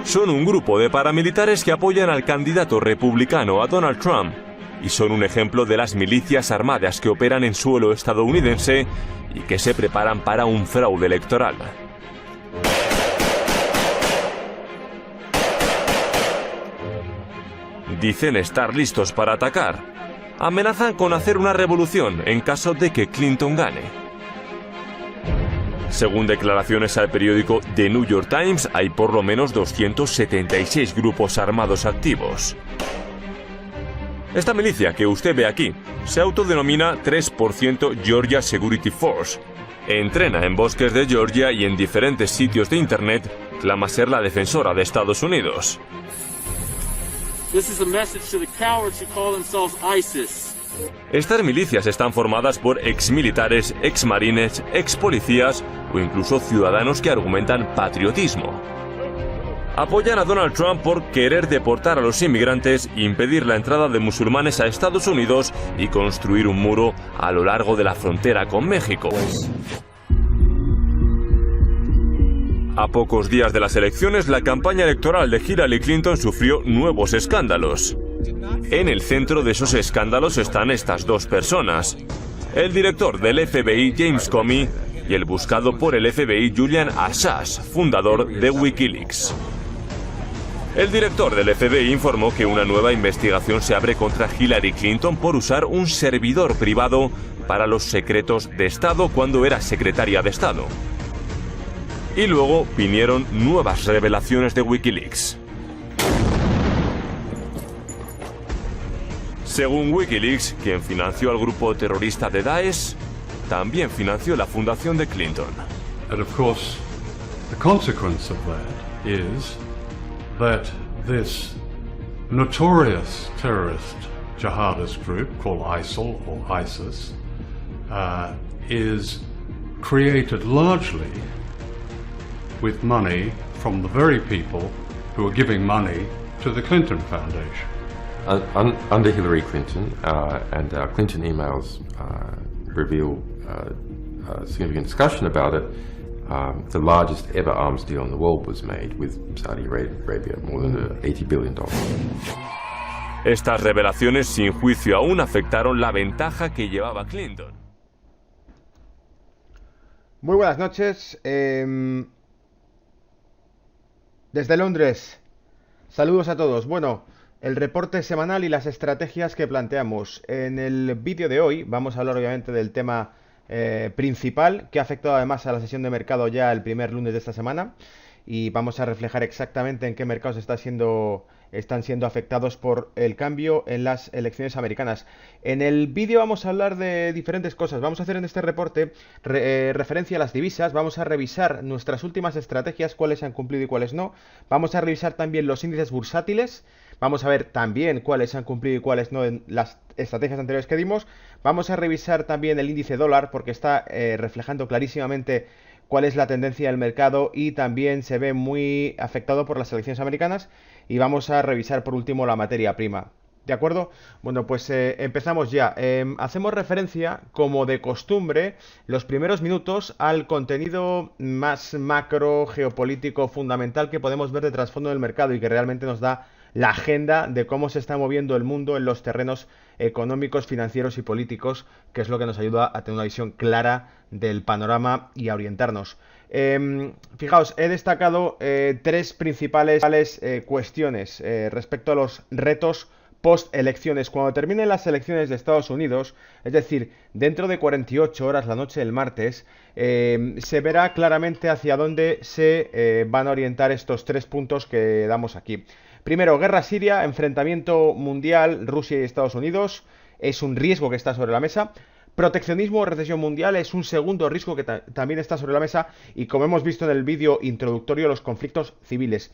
Son un grupo de paramilitares que apoyan al candidato republicano, a Donald Trump, y son un ejemplo de las milicias armadas que operan en suelo estadounidense y que se preparan para un fraude electoral. Dicen estar listos para atacar. Amenazan con hacer una revolución en caso de que Clinton gane. Según declaraciones al periódico The New York Times, hay por lo menos 276 grupos armados activos. Esta milicia que usted ve aquí se autodenomina 3% Georgia Security Force. Entrena en bosques de Georgia y en diferentes sitios de internet. Clama ser la defensora de Estados Unidos. Estas milicias están formadas por exmilitares, exmarines, expolicías o incluso ciudadanos que argumentan patriotismo. Apoyan a Donald Trump por querer deportar a los inmigrantes, impedir la entrada de musulmanes a Estados Unidos y construir un muro a lo largo de la frontera con México. A pocos días de las elecciones, la campaña electoral de Hillary Clinton sufrió nuevos escándalos. En el centro de esos escándalos están estas dos personas: el director del FBI, James Comey, y el buscado por el FBI, Julian Assange, fundador de Wikileaks. El director del FBI informó que una nueva investigación se abre contra Hillary Clinton por usar un servidor privado para los secretos de Estado cuando era secretaria de Estado. Y luego vinieron nuevas revelaciones de Wikileaks. Según Wikileaks, quien financió al grupo terrorista de Daesh, también financió la fundación de Clinton. And of course, the consequence of that is that this notorious terrorist jihadist group called ISIL or ISIS is created largely with money from the very people who are giving money to the Clinton Foundation. Under Hillary Clinton, and Clinton emails reveal significant discussion about it, the largest ever arms deal in the world was made with Saudi Arabia, more than $80 billion. Estas revelaciones sin juicio aún afectaron la ventaja que llevaba Clinton. Muy buenas noches. Desde Londres, saludos a todos. Bueno, el reporte semanal y las estrategias que planteamos. En el vídeo de hoy vamos a hablar obviamente del tema principal que ha afectado además a la sesión de mercado ya el primer lunes de esta semana, y vamos a reflejar exactamente en qué mercados están siendo afectados por el cambio en las elecciones americanas. En el vídeo vamos a hablar de diferentes cosas. Vamos a hacer en este reporte referencia a las divisas, vamos a revisar nuestras últimas estrategias, cuáles han cumplido y cuáles no. Vamos a revisar también los índices bursátiles. Vamos a ver también cuáles han cumplido y cuáles no en las estrategias anteriores que dimos. Vamos a revisar también el índice dólar porque está reflejando clarísimamente cuál es la tendencia del mercado y también se ve muy afectado por las elecciones americanas. Y vamos a revisar por último la materia prima. ¿De acuerdo? Bueno, pues empezamos ya. Hacemos referencia, como de costumbre, los primeros minutos al contenido más macro, geopolítico, fundamental que podemos ver de trasfondo del mercado y que realmente nos da la agenda de cómo se está moviendo el mundo en los terrenos económicos, financieros y políticos, que es lo que nos ayuda a tener una visión clara del panorama y a orientarnos. Fijaos, he destacado tres principales cuestiones respecto a los retos post-elecciones. Cuando terminen las elecciones de Estados Unidos, es decir, dentro de 48 horas, la noche del martes, se verá claramente hacia dónde se van a orientar estos tres puntos que damos aquí. Primero, guerra siria, enfrentamiento mundial, Rusia y Estados Unidos, es un riesgo que está sobre la mesa. Proteccionismo o recesión mundial es un segundo riesgo que también está sobre la mesa. Y como hemos visto en el vídeo introductorio, los conflictos civiles.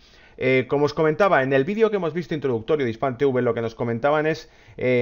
Como os comentaba, en el vídeo que hemos visto introductorio de Hispan TV, lo que nos comentaban es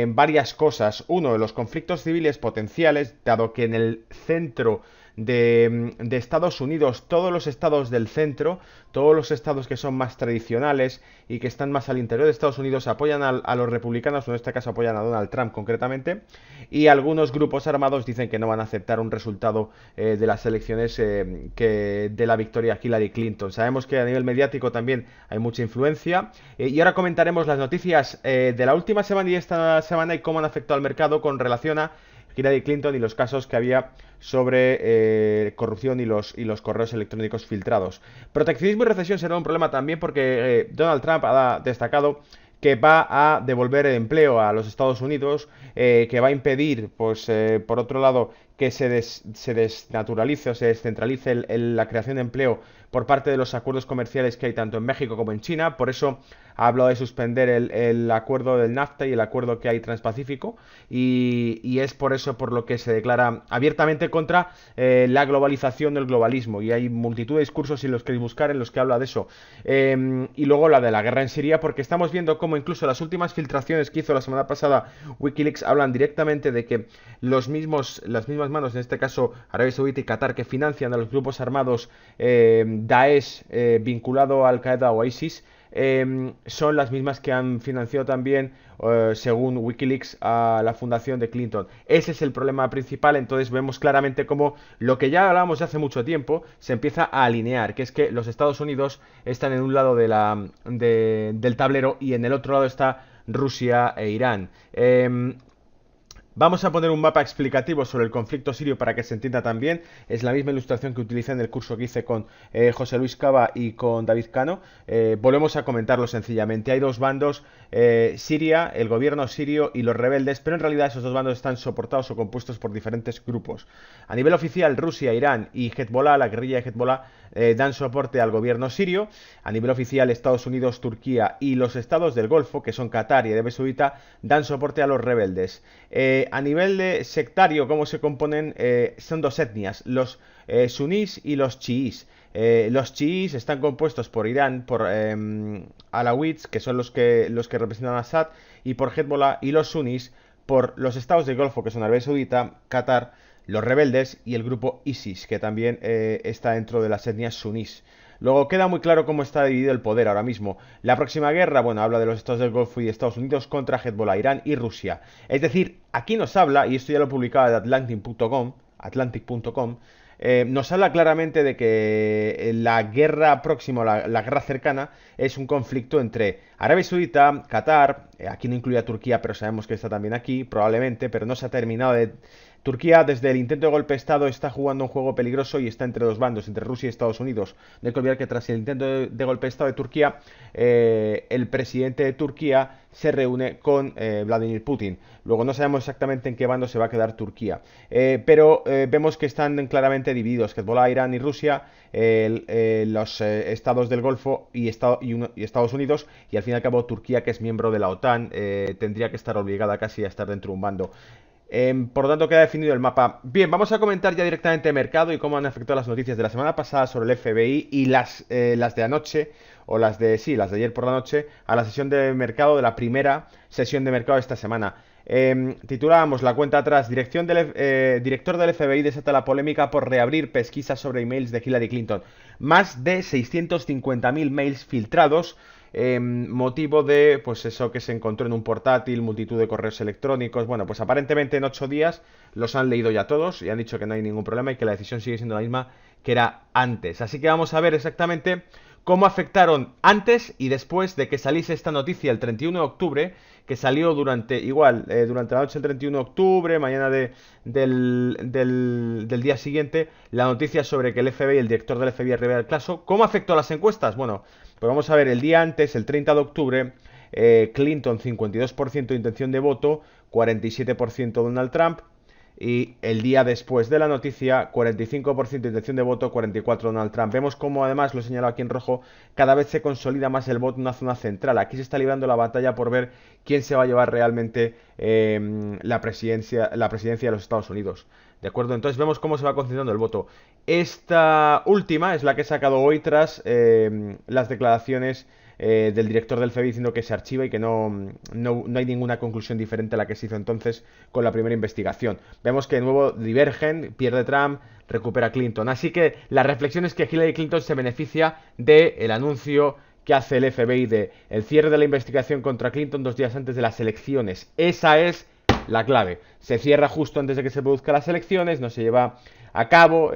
varias cosas. Uno, los conflictos civiles potenciales, dado que en el centro de Estados Unidos. Todos los estados del centro, todos los estados que son más tradicionales y que están más al interior de Estados Unidos apoyan a los republicanos, o en este caso apoyan a Donald Trump concretamente, y algunos grupos armados dicen que no van a aceptar un resultado de las elecciones que de la victoria Hillary Clinton. Sabemos que a nivel mediático también hay mucha influencia, y ahora comentaremos las noticias de la última semana y esta semana y cómo han afectado al mercado con relación a Hillary Clinton y los casos que había sobre corrupción y los correos electrónicos filtrados. Proteccionismo y recesión será un problema también porque Donald Trump ha destacado que va a devolver el empleo a los Estados Unidos, que va a impedir, pues, por otro lado, que se desnaturalice o se descentralice la creación de empleo por parte de los acuerdos comerciales que hay tanto en México como en China. Por eso ha hablado de suspender el acuerdo del NAFTA y el acuerdo que hay transpacífico, y es por eso por lo que se declara abiertamente contra la globalización, el globalismo, y hay multitud de discursos, si los queréis buscar, en los que habla de eso. Y luego la de la guerra en Siria, porque estamos viendo cómo incluso las últimas filtraciones que hizo la semana pasada Wikileaks hablan directamente de que las mismas manos, en este caso Arabia Saudita y Qatar, que financian a los grupos armados Daesh vinculado a Al-Qaeda o ISIS, son las mismas que han financiado también, según Wikileaks, a la fundación de Clinton. Ese es el problema principal. Entonces vemos claramente cómo lo que ya hablábamos de hace mucho tiempo se empieza a alinear, que es que los Estados Unidos están en un lado del tablero y en el otro lado está Rusia e Irán. Vamos a poner un mapa explicativo sobre el conflicto sirio para que se entienda también. Es la misma ilustración que utilicé en el curso que hice con José Luis Cava y con David Cano. Volvemos a comentarlo sencillamente. Hay dos bandos, Siria, el gobierno sirio y los rebeldes, pero en realidad esos dos bandos están soportados o compuestos por diferentes grupos. A nivel oficial, Rusia, Irán y Hezbollah, la guerrilla de Hezbollah, dan soporte al gobierno sirio. A nivel oficial, Estados Unidos, Turquía y los estados del Golfo, que son Qatar y Arabia Saudita, dan soporte a los rebeldes. A nivel de sectario, ¿cómo se componen? Son dos etnias, los sunís y los chiís. Los chiís están compuestos por Irán, por alawíes, que son los que representan a Assad, y por Hezbollah, y los sunís por los estados del Golfo, que son Arabia Saudita, Qatar, los rebeldes y el grupo ISIS, que también está dentro de las etnias sunís. Luego queda muy claro cómo está dividido el poder ahora mismo. La próxima guerra, bueno, habla de los estados del Golfo y Estados Unidos contra Hezbollah, Irán y Rusia. Es decir, aquí nos habla, y esto ya lo publicaba de Atlantic.com, nos habla claramente de que la guerra próxima, la guerra cercana, es un conflicto entre Arabia Saudita, Qatar, aquí no incluye a Turquía, pero sabemos que está también aquí, probablemente, pero no se ha terminado de... Turquía, desde el intento de golpe de Estado, está jugando un juego peligroso y está entre dos bandos, entre Rusia y Estados Unidos. No hay que olvidar que tras el intento de golpe de Estado de Turquía, el presidente de Turquía se reúne con Vladimir Putin. Luego no sabemos exactamente en qué bando se va a quedar Turquía. Pero vemos que están claramente divididos, Hezbollah, Irán y Rusia, los estados del Golfo y Estados Unidos, y al fin y al cabo Turquía, que es miembro de la OTAN, tendría que estar obligada casi a estar dentro de un bando. Por lo tanto, queda definido el mapa. Bien, vamos a comentar ya directamente el mercado y cómo han afectado las noticias de la semana pasada sobre el FBI y las de anoche, o las de ayer por la noche, a la sesión de mercado de la primera sesión de mercado de esta semana. Titulábamos la cuenta atrás: director del FBI desata la polémica por reabrir pesquisas sobre emails de Hillary Clinton. Más de 650.000 mails filtrados. Motivo de, pues eso que se encontró en un portátil, multitud de correos electrónicos. Bueno, pues aparentemente en 8 días los han leído ya todos y han dicho que no hay ningún problema y que la decisión sigue siendo la misma que era antes. Así que vamos a ver exactamente cómo afectaron antes y después de que saliese esta noticia el 31 de octubre, que salió durante la noche del 31 de octubre, mañana del día siguiente, la noticia sobre que el FBI, el director del FBI, revela el caso. ¿Cómo afectó a las encuestas? Bueno, pues vamos a ver, el día antes, el 30 de octubre, Clinton 52% de intención de voto, 47% Donald Trump. Y el día después de la noticia, 45% de intención de voto, 44% Donald Trump. Vemos cómo, además, lo he señalado aquí en rojo, cada vez se consolida más el voto en una zona central. Aquí se está librando la batalla por ver quién se va a llevar realmente la presidencia de los Estados Unidos. ¿De acuerdo? Entonces vemos cómo se va concentrando el voto. Esta última es la que he sacado hoy tras las declaraciones del director del FBI diciendo que se archiva y que no hay ninguna conclusión diferente a la que se hizo entonces con la primera investigación. Vemos que de nuevo divergen, pierde Trump, recupera Clinton. Así que la reflexión es que Hillary Clinton se beneficia del anuncio que hace el FBI de el cierre de la investigación contra Clinton 2 días antes de las elecciones. Esa es la clave. Se cierra justo antes de que se produzcan las elecciones, no se lleva a cabo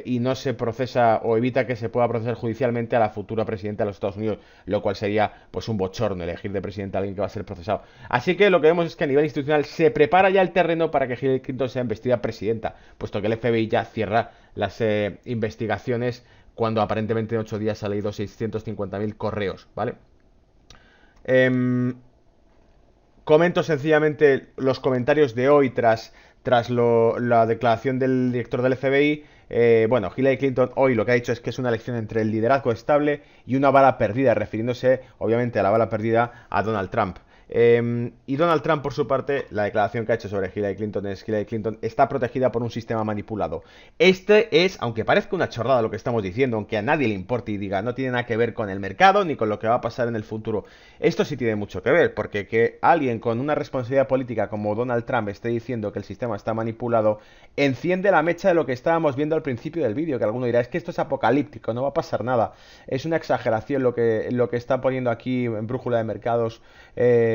y no se procesa o evita que se pueda procesar judicialmente a la futura presidenta de los Estados Unidos, lo cual sería pues un bochorno elegir de presidente a alguien que va a ser procesado. Así que lo que vemos es que a nivel institucional se prepara ya el terreno para que Hillary Clinton sea investida presidenta, puesto que el FBI ya cierra las investigaciones cuando aparentemente en 8 días ha leído 650.000 correos, ¿vale? Comento sencillamente los comentarios de hoy tras la declaración del director del FBI. Bueno, Hillary Clinton hoy lo que ha dicho es que es una elección entre el liderazgo estable y una bala perdida, refiriéndose obviamente a la bala perdida a Donald Trump. Y Donald Trump, por su parte, la declaración que ha hecho sobre Hillary Clinton es que Hillary Clinton está protegida por un sistema manipulado. Este es, aunque parezca una chorrada lo que estamos diciendo, aunque a nadie le importe y diga, no tiene nada que ver con el mercado ni con lo que va a pasar en el futuro. Esto sí tiene mucho que ver, porque que alguien con una responsabilidad política como Donald Trump esté diciendo que el sistema está manipulado, enciende la mecha de lo que estábamos viendo al principio del vídeo, que alguno dirá, es que esto es apocalíptico, no va a pasar nada. Es una exageración lo que está poniendo aquí en Brújula de Mercados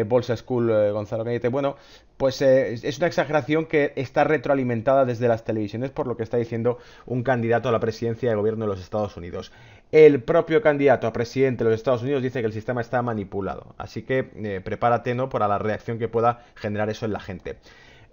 Bolsa School, Gonzalo Cañete. Bueno, pues es una exageración que está retroalimentada desde las televisiones por lo que está diciendo un candidato a la presidencia de gobierno de los Estados Unidos. El propio candidato a presidente de los Estados Unidos dice que el sistema está manipulado. Así que prepárate, ¿no?, para la reacción que pueda generar eso en la gente.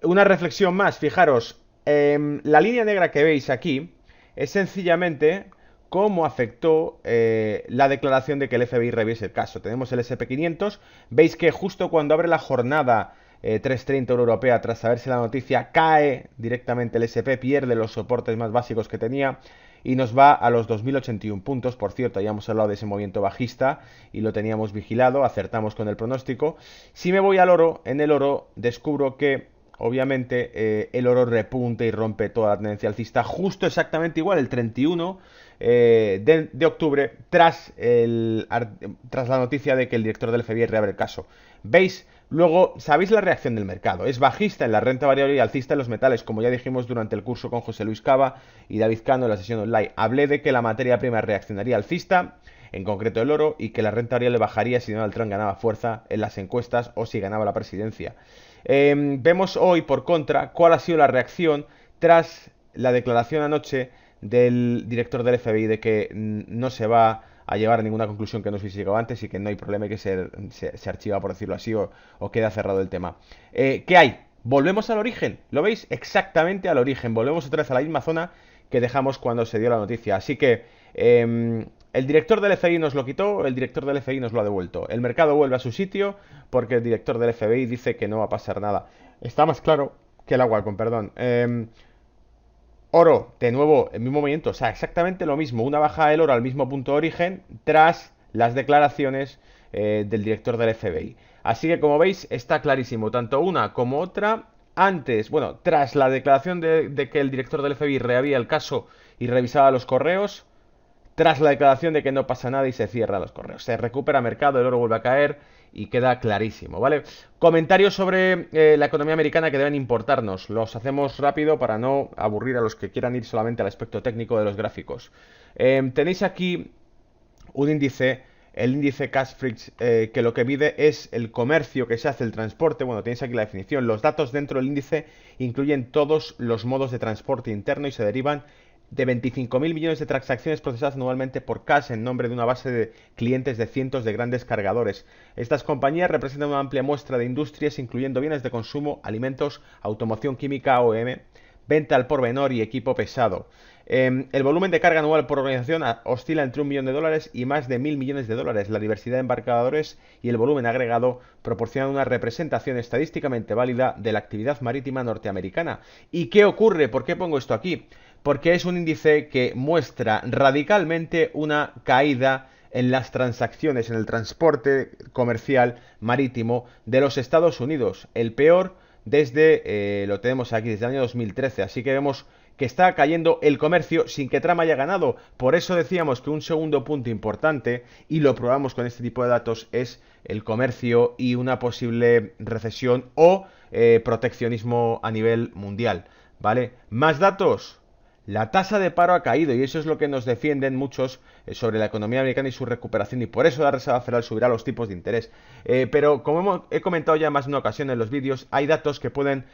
Una reflexión más, fijaros, la línea negra que veis aquí es sencillamente cómo afectó la declaración de que el FBI reviese el caso. Tenemos el SP500, veis que justo cuando abre la jornada 3:30 hora europea, tras saberse la noticia, cae directamente el SP, pierde los soportes más básicos que tenía y nos va a los 2081 puntos. Por cierto, ya hemos hablado de ese movimiento bajista y lo teníamos vigilado, acertamos con el pronóstico. Si me voy al oro, en el oro descubro que obviamente el oro repunta y rompe toda la tendencia alcista justo exactamente igual, el 31 de octubre, tras la noticia de que el director del FBI reabre el caso. ¿Veis? Luego, ¿sabéis la reacción del mercado? Es bajista en la renta variable y alcista en los metales, como ya dijimos durante el curso con José Luis Cava y David Cano en la sesión online. Hablé de que la materia prima reaccionaría alcista, en concreto el oro, y que la renta variable bajaría si Donald Trump ganaba fuerza en las encuestas o si ganaba la presidencia. Vemos hoy, por contra, cuál ha sido la reacción tras la declaración anoche del director del FBI de que no se va a llevar a ninguna conclusión que no se hubiese llegado antes y que no hay problema y que se archiva, por decirlo así, o queda cerrado el tema. ¿Qué hay? Volvemos al origen, ¿lo veis? Exactamente al origen, volvemos otra vez a la misma zona que dejamos cuando se dio la noticia. Así que el director del FBI nos lo quitó, el director del FBI nos lo ha devuelto. El mercado vuelve a su sitio porque el director del FBI dice que no va a pasar nada. Está más claro que el agua, con perdón. Oro, de nuevo, el mismo movimiento, o sea, exactamente lo mismo, una bajada del oro al mismo punto de origen tras las declaraciones del director del FBI. Así que, como veis, está clarísimo, tanto una como otra. Antes, bueno, tras la declaración de que el director del FBI reabría el caso y revisaba los correos, tras la declaración de que no pasa nada y se cierra los correos. Se recupera mercado, el oro vuelve a caer y queda clarísimo, ¿vale? Comentarios sobre la economía americana que deben importarnos. Los hacemos rápido para no aburrir a los que quieran ir solamente al aspecto técnico de los gráficos. Tenéis aquí un índice, el índice Cash Freaks, que lo que mide es el comercio que se hace, el transporte. Bueno, tenéis aquí la definición. Los datos dentro del índice incluyen todos los modos de transporte interno y se derivan de 25.000 millones de transacciones procesadas anualmente por Cash en nombre de una base de clientes de cientos de grandes cargadores. Estas compañías representan una amplia muestra de industrias, incluyendo bienes de consumo, alimentos, automoción química, OEM, venta al por menor y equipo pesado. El volumen de carga anual por organización oscila entre $1 millón y más de 1.000 millones de dólares. La diversidad de embarcadores y el volumen agregado proporcionan una representación estadísticamente válida de la actividad marítima norteamericana. ¿Y qué ocurre? ¿Por qué pongo esto aquí? Porque es un índice que muestra radicalmente una caída en las transacciones, en el transporte comercial marítimo de los Estados Unidos. El peor desde, lo tenemos aquí, desde el año 2013. Así que vemos que está cayendo el comercio sin que Trump haya ganado. Por eso decíamos que un segundo punto importante, y lo probamos con este tipo de datos, es el comercio y una posible recesión o proteccionismo a nivel mundial, ¿vale? Más datos. La tasa de paro ha caído y eso es lo que nos defienden muchos sobre la economía americana y su recuperación, y por eso la Reserva Federal subirá los tipos de interés. Pero como he comentado ya más de una ocasión en los vídeos, hay datos que pueden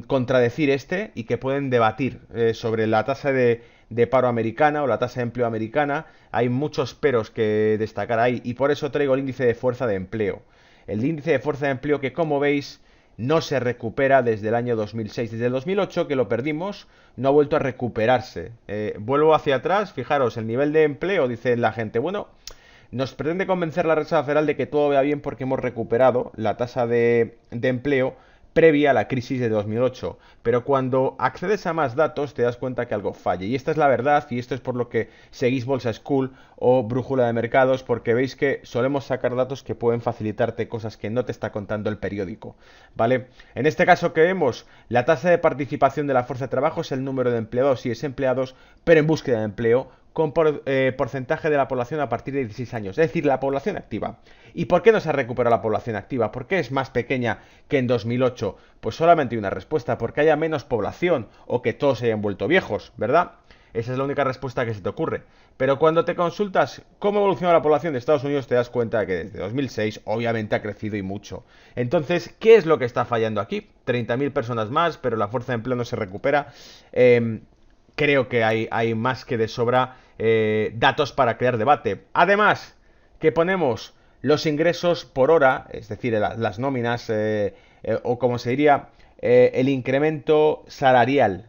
contradecir y que pueden debatir sobre la tasa de paro americana o la tasa de empleo americana. Hay muchos peros que destacar ahí y por eso traigo el índice de fuerza de empleo. El índice de fuerza de empleo que, como veis, no se recupera desde el año 2006. Desde el 2008, que lo perdimos, no ha vuelto a recuperarse. Vuelvo hacia atrás, fijaros, el nivel de empleo, dice la gente, bueno, nos pretende convencer la Reserva Federal de que todo vaya bien porque hemos recuperado la tasa de empleo previa a la crisis de 2008, pero cuando accedes a más datos te das cuenta que algo falla, y esta es la verdad, y esto es por lo que seguís Bolsa School o Brújula de Mercados, porque veis que solemos sacar datos que pueden facilitarte cosas que no te está contando el periódico, ¿vale? En este caso que vemos, la tasa de participación de la fuerza de trabajo es el número de empleados y desempleados, pero en búsqueda de empleo, con porcentaje de la población a partir de 16 años, es decir, la población activa. ¿Y por qué no se ha recuperado la población activa? ¿Por qué es más pequeña que en 2008? Pues solamente hay una respuesta, porque haya menos población o que todos se hayan vuelto viejos, ¿verdad? Esa es la única respuesta que se te ocurre. Pero cuando te consultas cómo evoluciona la población de Estados Unidos, te das cuenta de que desde 2006 obviamente ha crecido y mucho. Entonces, ¿qué es lo que está fallando aquí? 30.000 personas más, pero la fuerza de empleo no se recupera. Creo que hay más que de sobra datos para crear debate. Además, que ponemos los ingresos por hora, es decir, las nóminas, o como se diría, el incremento salarial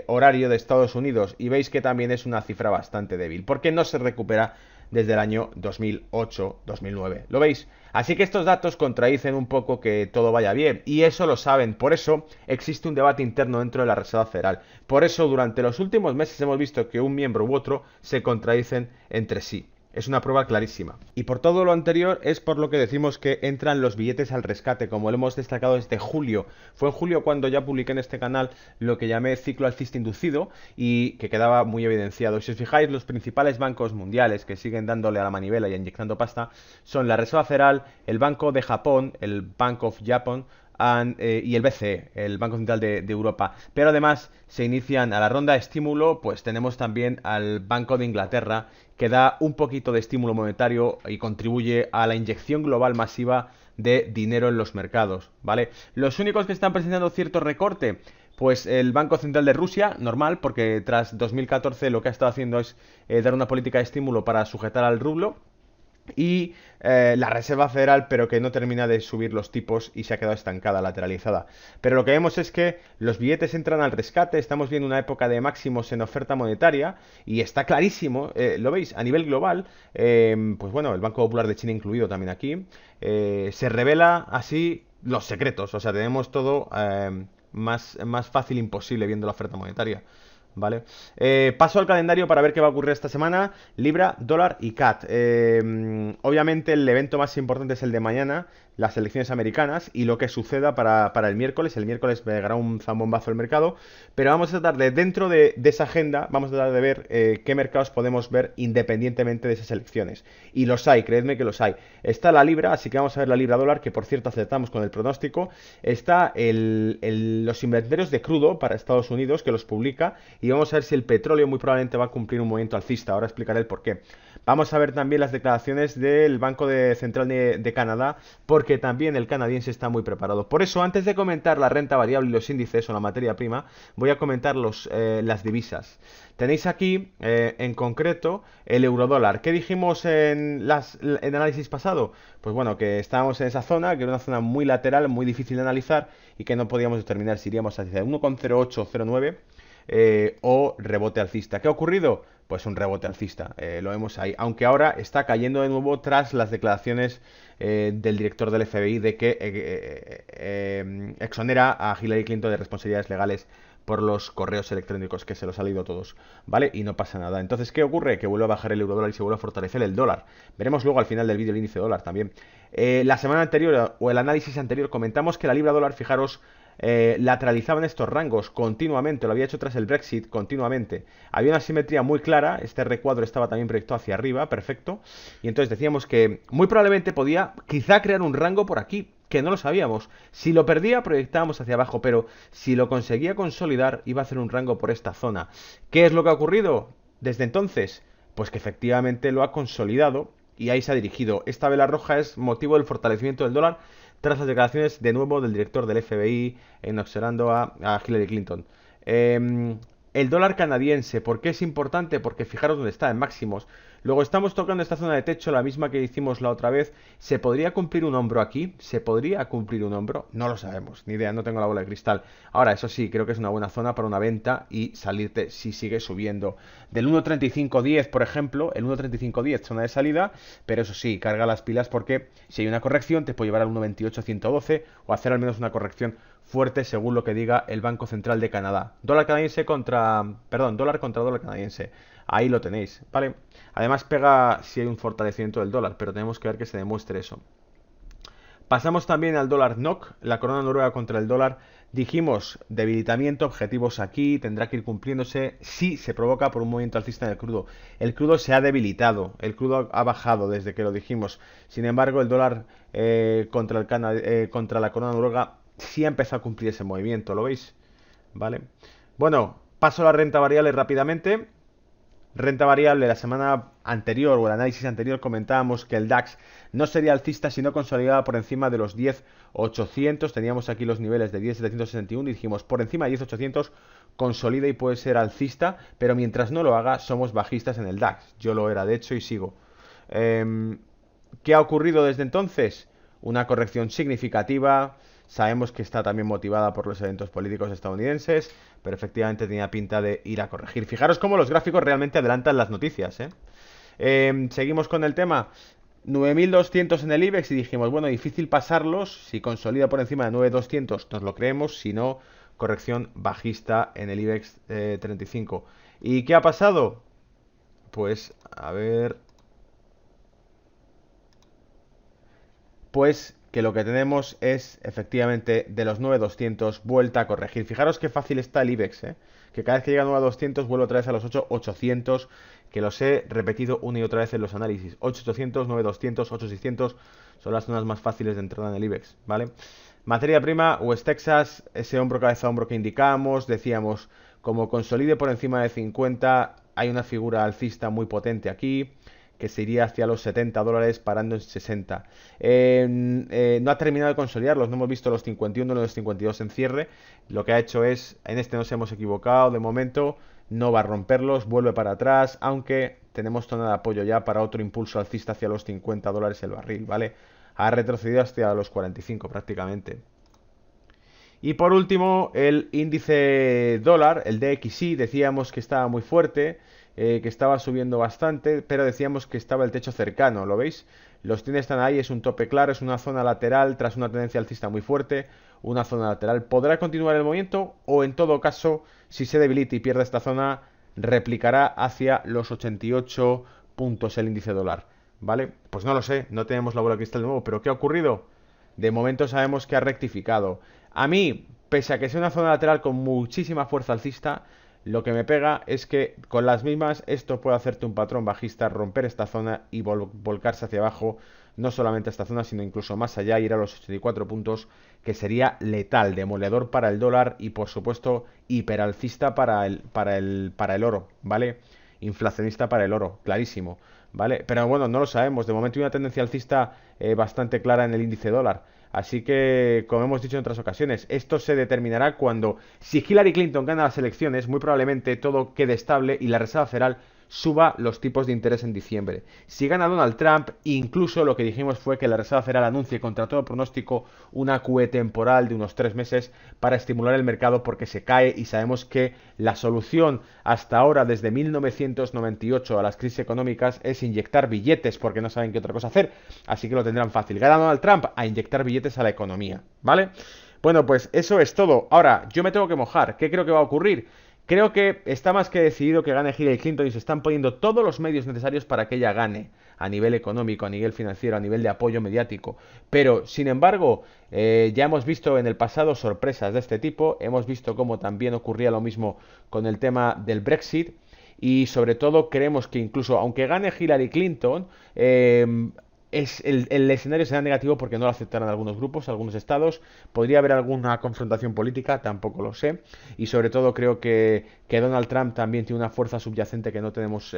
horario de Estados Unidos, y veis que también es una cifra bastante débil, porque no se recupera desde el año 2008-2009. ¿Lo veis? Así que estos datos contradicen un poco que todo vaya bien, y eso lo saben. Por eso existe un debate interno dentro de la Reserva Federal. Por eso durante los últimos meses hemos visto que un miembro u otro se contradicen entre sí. Es una prueba clarísima. Y por todo lo anterior es por lo que decimos que entran los billetes al rescate, como lo hemos destacado desde julio. Fue en julio cuando ya publiqué en este canal lo que llamé ciclo alcista inducido y que quedaba muy evidenciado. Si os fijáis, los principales bancos mundiales que siguen dándole a la manivela y inyectando pasta son la Reserva Federal, el Banco de Japón, el Bank of Japan, y el BCE, el Banco Central de Europa. Pero además se inician a la ronda de estímulo, pues tenemos también al Banco de Inglaterra, que da un poquito de estímulo monetario y contribuye a la inyección global masiva de dinero en los mercados, ¿vale? Los únicos que están presentando cierto recorte, pues el Banco Central de Rusia, normal, porque tras 2014 lo que ha estado haciendo es dar una política de estímulo para sujetar al rublo. Y la Reserva Federal, pero que no termina de subir los tipos y se ha quedado estancada, lateralizada. Pero lo que vemos es que los billetes entran al rescate, estamos viendo una época de máximos en oferta monetaria y está clarísimo, lo veis, a nivel global, pues bueno, el Banco Popular de China incluido también aquí, se revela así los secretos, o sea, tenemos todo más fácil imposible viendo la oferta monetaria. ¿Vale? Paso al calendario para ver qué va a ocurrir esta semana. Libra, dólar y CAD. Obviamente el evento más importante es el de mañana, las elecciones americanas, y lo que suceda para el miércoles. El miércoles pegará un zambombazo el mercado, pero vamos a tratar de, dentro de esa agenda, vamos a tratar de ver qué mercados podemos ver independientemente de esas elecciones. Y los hay, creedme que los hay. Está la libra, así que vamos a ver la libra dólar, que por cierto acertamos con el pronóstico. Está los inventarios de crudo para Estados Unidos, que los publica, y vamos a ver si el petróleo muy probablemente va a cumplir un movimiento alcista. Ahora explicaré el por qué. Vamos a ver también las declaraciones del Banco Central de Canadá, porque también el canadiense está muy preparado. Por eso, antes de comentar la renta variable y los índices o la materia prima, voy a comentar las divisas. Tenéis aquí, en concreto, el eurodólar. ¿Qué dijimos en el análisis pasado? Pues bueno, que estábamos en esa zona, que era una zona muy lateral, muy difícil de analizar y que no podíamos determinar si iríamos hacia 1,0809 o rebote alcista. ¿Qué ha ocurrido? Pues un rebote alcista, lo vemos ahí, aunque ahora está cayendo de nuevo tras las declaraciones del director del FBI de que exonera a Hillary Clinton de responsabilidades legales por los correos electrónicos, que se los ha leído todos, ¿vale? Y no pasa nada. Entonces, ¿qué ocurre? Que vuelve a bajar el eurodólar y se vuelve a fortalecer el dólar. Veremos luego al final del vídeo el índice dólar también. La semana anterior, o el análisis anterior, comentamos que la libra dólar, fijaros, lateralizaban estos rangos continuamente, lo había hecho tras el Brexit continuamente. Había una simetría muy clara, este recuadro estaba también proyectado hacia arriba, perfecto. Y entonces decíamos que muy probablemente podía quizá crear un rango por aquí, que no lo sabíamos. Si lo perdía, proyectábamos hacia abajo, pero si lo conseguía consolidar, iba a hacer un rango por esta zona. ¿Qué es lo que ha ocurrido desde entonces? Pues que efectivamente lo ha consolidado y ahí se ha dirigido. Esta vela roja es motivo del fortalecimiento del dólar tras las declaraciones de nuevo del director del FBI observando a Hillary Clinton. El dólar canadiense, ¿por qué es importante? Porque fijaros dónde está, en máximos. Luego estamos tocando esta zona de techo, la misma que hicimos la otra vez. ¿Se podría cumplir un hombro aquí? ¿Se podría cumplir un hombro? No lo sabemos, ni idea, no tengo la bola de cristal. Ahora, eso sí, creo que es una buena zona para una venta y salirte si sigue subiendo. Del 1.3510, por ejemplo, el 1.3510, zona de salida, pero eso sí, carga las pilas porque si hay una corrección te puede llevar al 1.28.112 o hacer al menos una corrección fuerte según lo que diga el Banco Central de Canadá. Dólar canadiense contra... Perdón, dólar contra dólar canadiense. Ahí lo tenéis, ¿vale? Además pega si hay un fortalecimiento del dólar, pero tenemos que ver que se demuestre eso. Pasamos también al dólar NOK, la corona noruega contra el dólar. Dijimos, debilitamiento, objetivos aquí, tendrá que ir cumpliéndose si se provoca por un movimiento alcista en el crudo. El crudo se ha debilitado, el crudo ha bajado desde que lo dijimos. Sin embargo, el dólar contra la corona noruega sí ha empezado a cumplir ese movimiento, ¿lo veis? ¿Vale? Bueno, paso a la renta variable rápidamente. Renta variable, la semana anterior o el análisis anterior comentábamos que el DAX no sería alcista si no consolidaba por encima de los 10.800. Teníamos aquí los niveles de 10.761 y dijimos por encima de 10.800 consolida y puede ser alcista, pero mientras no lo haga somos bajistas en el DAX. Yo lo era de hecho y sigo. ¿Qué ha ocurrido desde entonces? Una corrección significativa. Sabemos que está también motivada por los eventos políticos estadounidenses, pero efectivamente tenía pinta de ir a corregir. Fijaros cómo los gráficos realmente adelantan las noticias, seguimos con el tema. 9.200 en el IBEX y dijimos, bueno, difícil pasarlos. Si consolida por encima de 9.200 nos lo creemos, si no, corrección bajista en el IBEX 35. ¿Y qué ha pasado? Pues, a ver... Pues que lo que tenemos es efectivamente de los 9.200 vuelta a corregir. Fijaros qué fácil está el IBEX, que cada vez que llega a 9.200 vuelve otra vez a los 8.800, que los he repetido una y otra vez en los análisis. 8.800, 9.200, 8.600 son las zonas más fáciles de entrada en el IBEX, ¿vale? Materia prima, West Texas, ese hombro cabeza a hombro que indicamos, decíamos, como consolide por encima de 50, hay una figura alcista muy potente aquí, que se iría hacia los $70 parando en 60. No ha terminado de consolidarlos, no hemos visto los 51 ni los 52 en cierre. Lo que ha hecho es, en este nos hemos equivocado de momento, no va a romperlos, vuelve para atrás, aunque tenemos zona de apoyo ya para otro impulso alcista hacia los $50 el barril, ¿vale? Ha retrocedido hasta los 45 prácticamente. Y por último, el índice dólar, el DXY, decíamos que estaba muy fuerte, que estaba subiendo bastante, pero decíamos que estaba el techo cercano, ¿lo veis? Los tiene están ahí, es un tope claro, es una zona lateral tras una tendencia alcista muy fuerte, una zona lateral. ¿Podrá continuar el movimiento? O en todo caso, si se debilita y pierde esta zona, replicará hacia los 88 puntos el índice dólar, ¿vale? Pues no lo sé, no tenemos la bola de cristal de nuevo, pero ¿qué ha ocurrido? De momento sabemos que ha rectificado. A mí, pese a que sea una zona lateral con muchísima fuerza alcista, lo que me pega es que con las mismas esto puede hacerte un patrón bajista, romper esta zona y volcarse hacia abajo, no solamente a esta zona, sino incluso más allá, ir a los 84 puntos, que sería letal, demoledor para el dólar y por supuesto hiperalcista para el oro, ¿vale? Inflacionista para el oro, clarísimo, ¿vale? Pero bueno, no lo sabemos, de momento hay una tendencia alcista bastante clara en el índice dólar. Así que, como hemos dicho en otras ocasiones, esto se determinará cuando, si Hillary Clinton gana las elecciones, muy probablemente todo quede estable y la Reserva Federal suba los tipos de interés en diciembre. Si gana Donald Trump, incluso lo que dijimos fue que la Reserva Federal anuncie contra todo pronóstico una QE temporal de unos 3 meses para estimular el mercado porque se cae y sabemos que la solución hasta ahora desde 1998 a las crisis económicas es inyectar billetes porque no saben qué otra cosa hacer, así que lo tendrán fácil. Gana Donald Trump a inyectar billetes a la economía, ¿vale? Bueno, pues eso es todo. Ahora, yo me tengo que mojar. ¿Qué creo que va a ocurrir? Creo que está más que decidido que gane Hillary Clinton y se están poniendo todos los medios necesarios para que ella gane. a nivel económico, a nivel financiero, a nivel de apoyo mediático. Pero, sin embargo, ya hemos visto en el pasado sorpresas de este tipo, hemos visto cómo también ocurría lo mismo con el tema del Brexit y sobre todo creemos que incluso aunque gane Hillary Clinton, el escenario será negativo porque no lo aceptarán algunos grupos, algunos estados. Podría haber alguna confrontación política, tampoco lo sé. Y sobre todo creo que Donald Trump también tiene una fuerza subyacente que no tenemos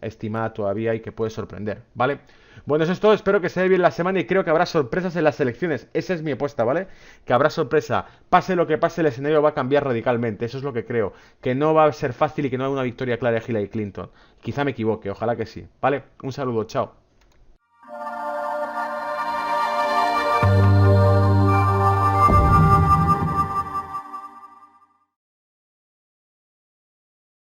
estimada todavía y que puede sorprender, ¿vale? Bueno, eso es todo. Espero que se dé bien la semana y creo que habrá sorpresas en las elecciones. Esa es mi apuesta, ¿vale? Que habrá sorpresa. Pase lo que pase, el escenario va a cambiar radicalmente. Eso es lo que creo. Que no va a ser fácil y que no hay una victoria clara de Hillary Clinton. Quizá me equivoque, ojalá que sí, ¿vale? Un saludo, chao.